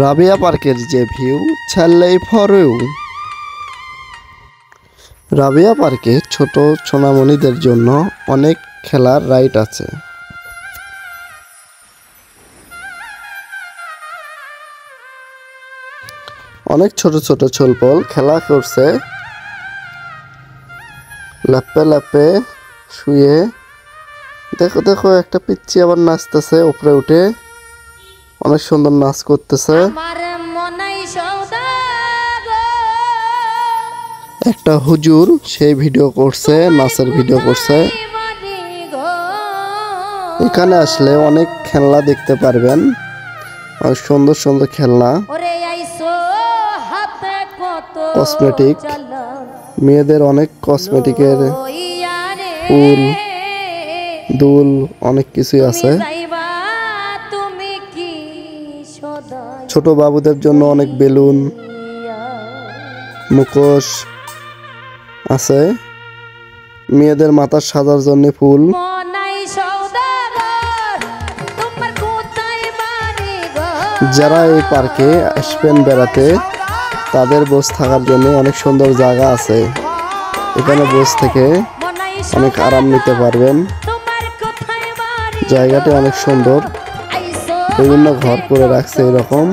রাবেয়া পার্কের যে ভিউ ছাড়লেই ফরেও। রাবেয়া পার্কে ছোট সোনামণিদের জন্য অনেক খেলার রাইড আছে। অনেক ছোট ছোট ছোলপল খেলা করছে, লাপে লাপে শুয়ে। দেখো দেখো একটা পিচ্চি আবার নাচতেছে উপরে উঠে, অনেক সুন্দর নাচ করতেছে। একটা হুজুর সেই ভিডিও করছে, নাচের ভিডিও করছে। এখানে আসলে অনেক খেলনা দেখতে পারবেন, অনেক সুন্দর সুন্দর খেলনা, কসমেটিক, মেয়েদের অনেক কসমেটিকের ফুল দুল অনেক কিছুই আছে। ছোট বাবুদের জন্য অনেক বেলুন, মুখোশ আছে, মেয়েদের মাথার সাজার জন্য ফুল। যারা এই পার্কে আসবেন বেড়াতে তাদের বসে থাকার জন্য অনেক সুন্দর জায়গা আছে। এখানে বসে থেকে অনেক আরাম নিতে পারবেন। জায়গাটি অনেক সুন্দর, বিভিন্ন ঘর করে রাখছে এরকম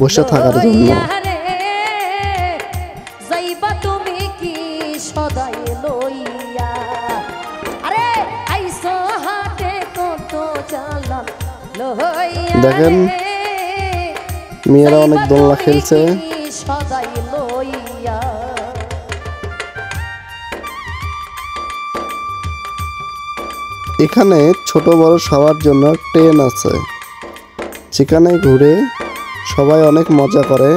বসে থাকার জন্য। দেখেন মেয়েরা অনেক দোলনা খেলছে। এখানে ছোট বড় সবার জন্য ট্রেন আছে, যেখানে ঘুরে সবাই অনেক মজা করে।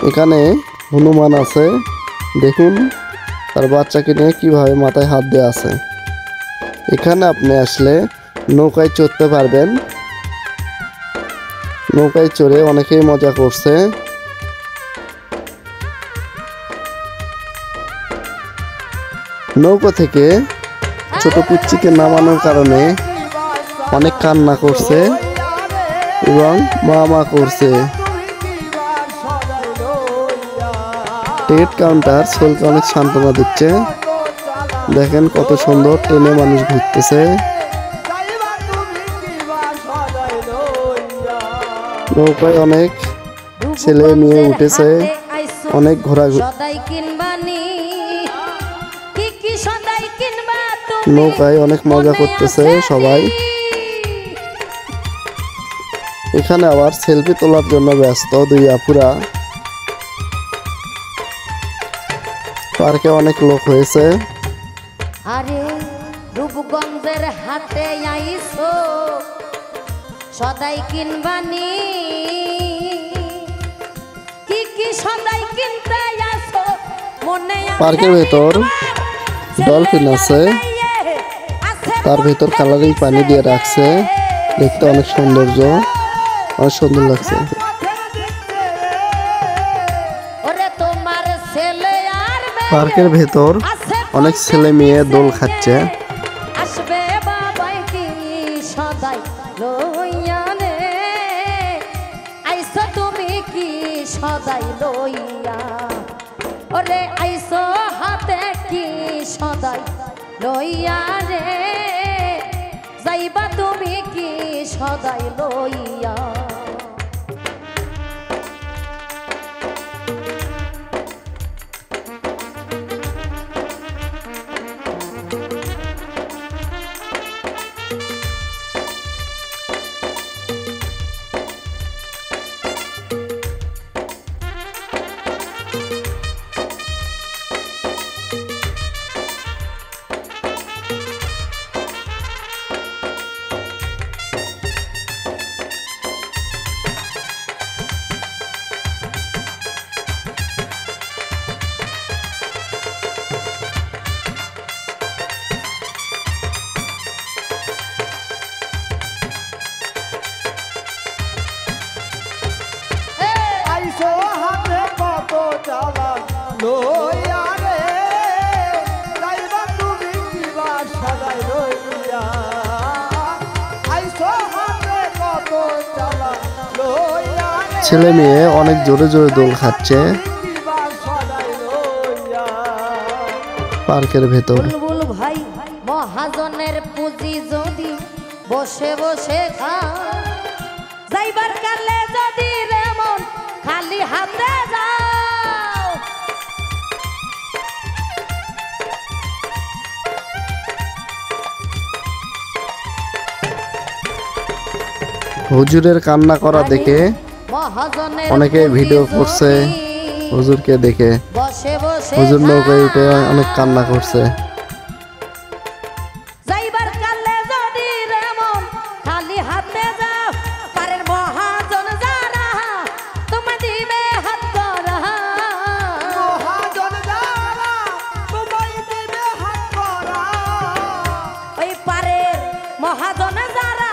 এখানে হনুমান আছে, দেখুন তার বাচ্চাকে নিয়ে কিভাবে মাথায় হাত দিয়ে আছে। এখানে আপনি আসলে নৌকায় চড়তে পারবেন, নৌকায় চড়ে অনেকেই মজা করছে। নৌকা থেকে ছোট পিচ্চিকে নামানোর কারণে অনেক কান্না করছে এবং মা মা করছে। টিকিট কাউন্টার সোলকে অনেক সান্ত্বনা দিচ্ছে। দেখেন কত সুন্দর ট্রেনে মানুষ ঘুরতেছে। নৌকায় অনেক ছেলে মেয়ে উঠেছে, অনেক ঘোরা, নৌকায় অনেক মজা করতেছে সবাই। এখানে আবার সেলফি তোলার জন্য ব্যস্ত দুই আপুরা। পার্কে অনেক লোক হয়েছে। আরে রূপগঞ্জের হাটে আইছো সদাই কিনবানি, কি কি সদাই কিনতে আসো মনে। পার্কের ভেতর ডলফিন আছে, তার ভেতর কালারিং পানি দিয়ে রাখছে, দেখতে অনেক সৌন্দর্য, অনেক সুন্দর লাগছে। পার্কের ভেতর অনেক ছেলে মেয়ে দোল খাচ্ছে। আসবে বাবাই কি সদাই লইয়া রে, আইছো তুমি কি সদাই লইয়া, ওরে আইছো হাতে কি সদাই লইয়া রে, যাইবা তুমি কি সদাই লইয়া। আইছো হাতে ছেলে মেয়ে অনেক জোরে জোরে দোল খাচ্ছে পার্কের ভেতর। বুলবুল ভাই মহাজনের পুঁজি যদি বসে বসে খা, যাইবার কালে যদি রে মন খালি হাতে যাও। হুজুরের কান্না করা দেখে মহাজনের অনেকে ভিডিও করছে হুজুরকে দেখে। বসে বসে হুজুর নৌকায় উঠে অনেক কান্না করছে। যাইবার কালে যদি রে মন খালি হাতে যাও, পারের মহাজন যারা তোমায় দিবে হাত করা। ওই পারের মহাজন যারা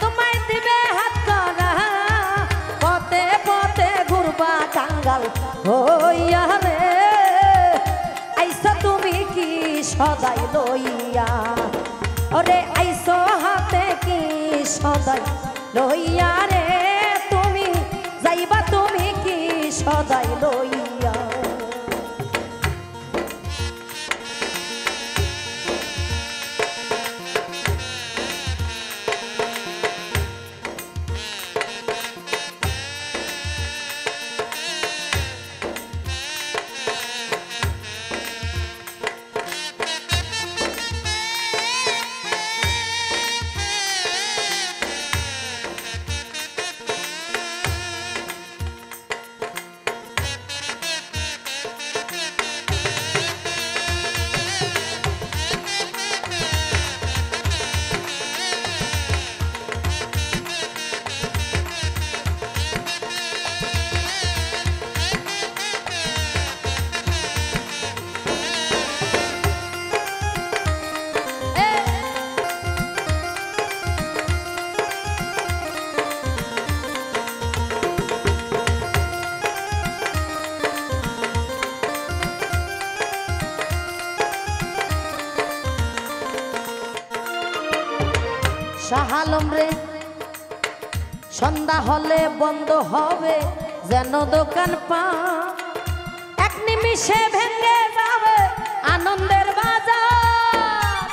তোমায় দিবে হাত করা। পথে পথে ঘুরবা কাঙ্গাল হইয়া রে, আইসা তুমি কি সদাই লইয়া, ওরে আইসো হাতে কি সদাই লইয়া রে, তুমি যাইবা তুমি কি সদাই লইয়া। শাহ আলম রে সন্ধ্যা হলে বন্ধ হবে যেন দোকান পা, এক নিমিষে ভেঙে যাবে আনন্দের বাজার।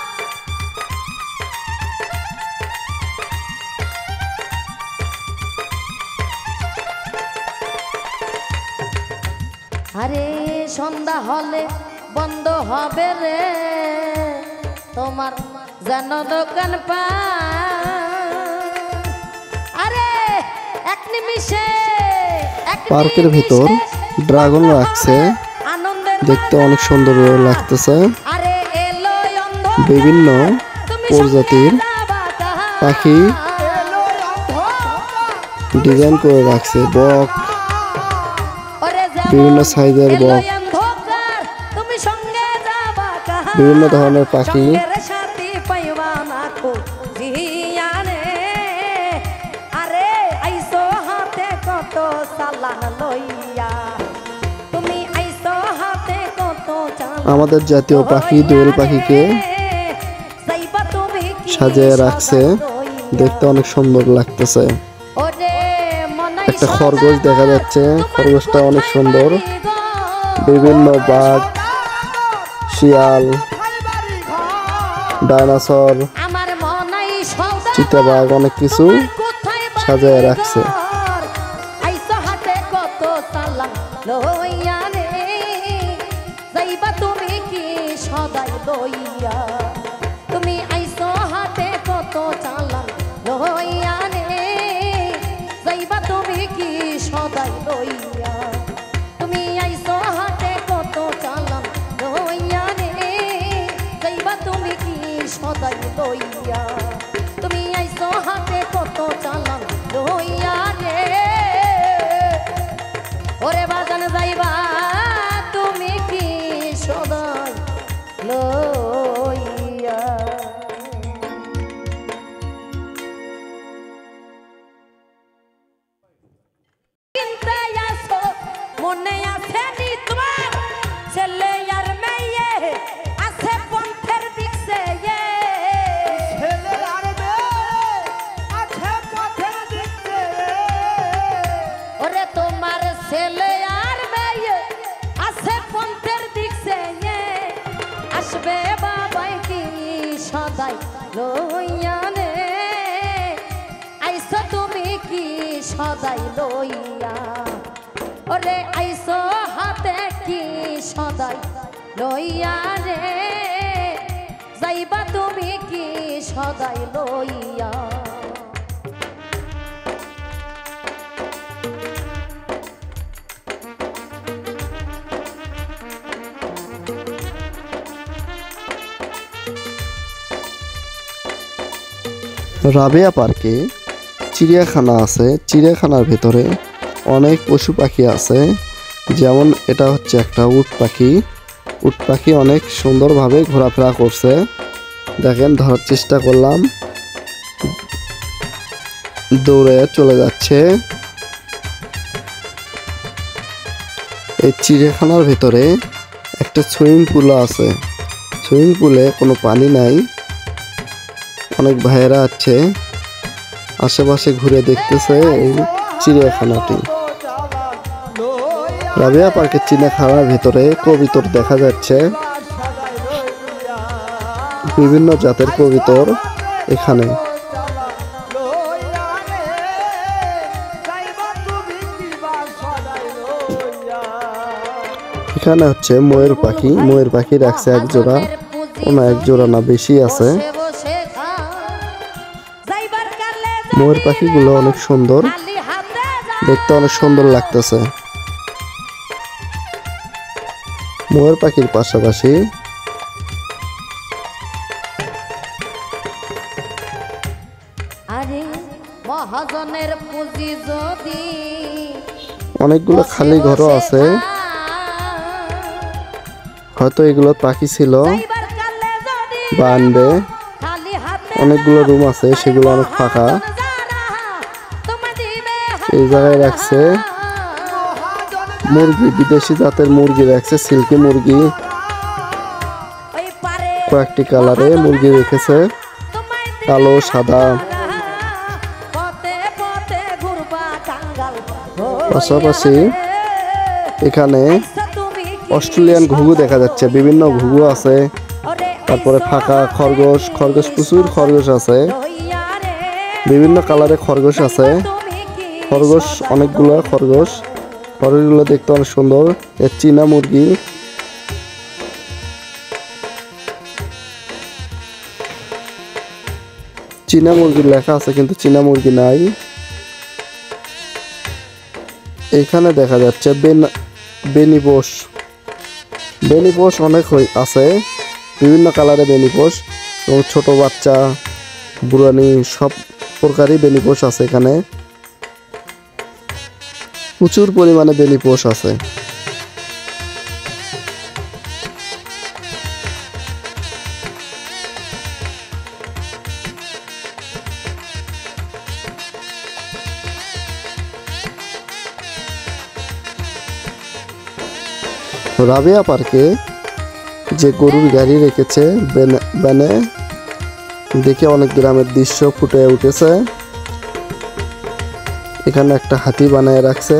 আরে সন্ধ্যা হলে বন্ধ হবে রে তোমার যেন দোকান পা, আরে এক নিমিষে পার্কের ভিতর ড্রাগন রাখছে, দেখতে অনেক সুন্দর লাগতেছে। বিভিন্ন প্রজাতির পাখি ডিজাইন করে রাখছে, বক, বিভিন্ন সাইজের বক, বিভিন্ন ধরনের পাখি। আমাদের জাতীয় পাখি দোয়েল পাখিকে সাজিয়ে রাখছে, দেখতে অনেক সুন্দর লাগতেছে। একটা খরগোশ দেখা যাচ্ছে, খরগোশটা অনেক সুন্দর। বিভিন্ন বাঘ, শিয়াল, ডাইনোসর, চিতাবাঘ অনেক কিছু সাজিয়ে রাখছে। তুমি কি সদাই লইয়া, তুমি আইসো হাতে কত চালান লইয়া রে, যাইবা তুমি কি সদাই লইয়া, তুমি আইসো হাতে কত চালান লইয়া রে, যাইবা তুমি কি সদাই লইয়া, তুমি আইসো হাতে কত চালান লইয়া রে, ওরে বাজান যাইবা তুমি কি সদাই লইয়া। চিন্তা আসো মনে আছে নি তোমার, ছেলে আর মেয়ে আছে পন্থের দিকে, ছেলে আর মেয়ে আছে পথের দিকে, ওরে লইয়া রে আইসো তুমি কি সদাই লইয়া ওরে আইসো হাতে কি সদাই লইয়া রে যাইবা তুমি কি সদাই লইয়া রাবেয়া পার্কে চিড়িয়াখানা আছে। চিড়িয়াখানার ভেতরে অনেক পশু পাখি আছে। যেমন এটা হচ্ছে একটা উট পাখি। উট পাখি অনেক সুন্দরভাবে ঘোরাফেরা করছে। দেখেন, ধরার চেষ্টা করলাম, দৌড়ে চলে যাচ্ছে। এই চিড়িয়াখানার ভেতরে একটা সুইমিং পুল আছে। সুইমিং পুলে কোনো পানি নাই। অনেক ভাইয়েরা আছে, আশেপাশে ঘুরে দেখতেছে এই চিড়িয়াখানাটি। রাবেয়া পার্কের চিড়িয়াখানার ভিতরে কবুতর দেখা যাচ্ছে। বিভিন্ন জাতের কবুতর এখানে। এখানে হচ্ছে ময়ূর পাখি। ময়ূর পাখি রাখছে এক জোড়া, কোনো এক জোড়া না, বেশি আছে। ময়ূর পাখিগুলো অনেক সুন্দর, দেখতে অনেক সুন্দর লাগতেছে। ময়ূর পাখির পাশাপাশি অনেকগুলো খালি ঘরও আছে। হয়তো এগুলো পাখি ছিল বা আনবে। অনেকগুলো রুম আছে, সেগুলো অনেক ফাঁকা। এই জায়গায় রাখছে মুরগি, বিদেশি জাতের মুরগি রাখছে, সিল্কি মুরগি। কয়েকটি কালারে মুরগি রেখেছে, কালো, সাদা। পাশাপাশি এখানে অস্ট্রেলিয়ান ঘুঘু দেখা যাচ্ছে, বিভিন্ন ঘুঘু আছে। তারপরে ফাঁকা খরগোশ, প্রচুর খরগোশ আছে, বিভিন্ন কালারে খরগোশ আছে। খরগোশ অনেকগুলো খরগোশগুলো দেখতে অনেক সুন্দর। এর চীনা মুরগি। চীনা মুরগির লেখা আছে, কিন্তু চীনা মুরগি নাই। এখানে দেখা যাচ্ছে বেনিপোষ। বেনিপোষ অনেক আছে, বিভিন্ন কালারে বেনিপোষ, এবং ছোট বাচ্চা, বুড়ানি, সব প্রকারই বেনিপোষ আছে। এখানে প্রচুর পরিমাণে বেনিপোষ আছে। রাবেয়া পার্কে যে গরুর গাড়ি রেখেছে ব্যানে, দেখে অনেক গ্রামের দৃশ্য ফুটে উঠেছে। এখানে একটা হাতি বানায় রাখছে।